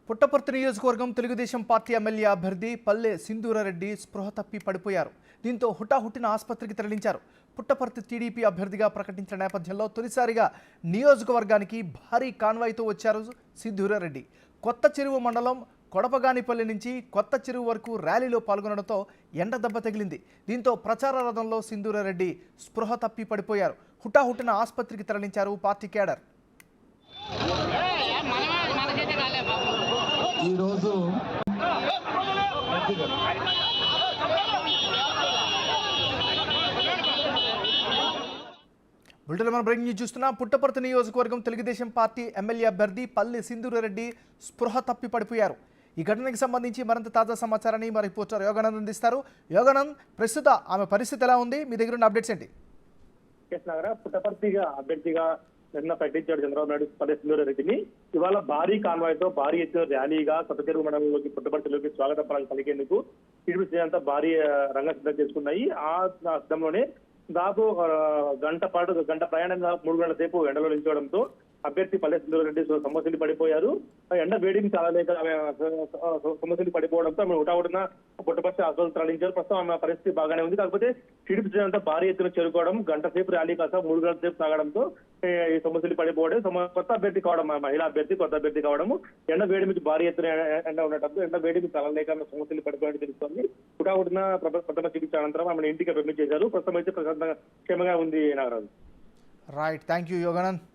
పుట్టపర్తి నియోజకవర్గం Telugu Desam party MLA అభ్యర్థి పల్లె సింధూరారెడ్డి స్పృహ తప్పి పడిపోయారు. దీంతో హుటాహుటిన ఆసుపత్రికి తరలించారు. పుట్టపర్తి టీడీపీ అభ్యర్థిగా ప్రకటించిన నేపథ్యంలో తొలిసారిగా నియోజకవర్గానికి భారీ కాన్వాయ్తో వచ్చారు సింధూరారెడ్డి. కొత్త చెరువు మండలం కొడపగానిపల్లి నుంచి కొత్త చెరువు వరకు ర్యాలీలో పాల్గొనడంతో ఎండ దెబ్బ తగిలింది. దీంతో ప్రచార రథంలో సింధూరారెడ్డి స్పృహ తప్పి పడిపోయారు. హుటాహుటిన ఆసుపత్రికి తరలించారు పార్టీ కేడర్. ఈరోజు బులెటిన్ మనం బ్రేకింగ్ న్యూస్ చూస్తున్నాం. పుట్టపర్తి నియోజకవర్గం తెలుగుదేశం పార్టీ ఎమ్మెల్యే అభ్యర్థి పల్లె సింధూరారెడ్డి స్పృహ తప్పి పడిపోయారు. ఈ ఘటనకు సంబంధించి మరింత తాజా సమాచారాన్ని మా రిపోర్టర్ యోగానంద్ అందిస్తారు. యోగానంద్, ప్రస్తుత ఆమె పరిస్థితి ఎలా ఉంది? మీ దగ్గర ఉన్న అప్డేట్స్ ఏంటి? పుట్టపర్తిగా అభ్యర్థిగా నిన్న ప్రకటించాడు చంద్రబాబు నాయుడు పల్లె సింధూరారెడ్డిని. ఇవాళ భారీ కాన్వాయ్తో భారీ ఎత్తున ర్యాలీగా కొత్త చెరువు మండలంలోకి పుట్టపర్తిలోకి స్వాగత పరాలు పలికేందుకు టీడీపీ అంతా భారీ రంగ సిద్ధం చేసుకున్నాయి. ఆ సిద్ధంలోనే దాదాపు గంట ప్రయాణంగా 3 గంటల సేపు ఎండలో నిల్చోవడంతో అభ్యర్థి పల్లె సింధూరారెడ్డి సమస్యలు పడిపోయారు. ఎండ వేడికి చాలా లేక ఆమె సమస్యలు పడిపోవడంతో ఆమె హుటాహుటిన పుట్టపర్తి ఆసుపత్రికి తరలించారు. ప్రస్తుతం ఆమె పరిస్థితి బాగానే ఉంది. కాకపోతే టీడీపీ అంతా భారీ ఎత్తున చేరుకోవడం, గంట సేపు ర్యాలీ కాస్త 3 గంటల సేపు సాగడంతో ఈ సమస్యలు పడిపోవడం, కొత్త అభ్యర్థి కావడం, మహిళా అభ్యర్థి కొత్త అభ్యర్థి కావడం, ఎండ వేడిమికి భారీ ఎత్తున ఎండ ఉండటంతో ఎండ వేడికి చాలా లేక ఆమె సమస్యలు పడిపోయినట్టు తెలుస్తోంది. హుటాహుటిన ప్రథమ చికిత్స అనంతరం ఆమెను ఇంటికి పంపించేశారు. ప్రస్తుతం అయితే క్షేమంగా ఉంది Nagaraju. Right, thank you Yoganand.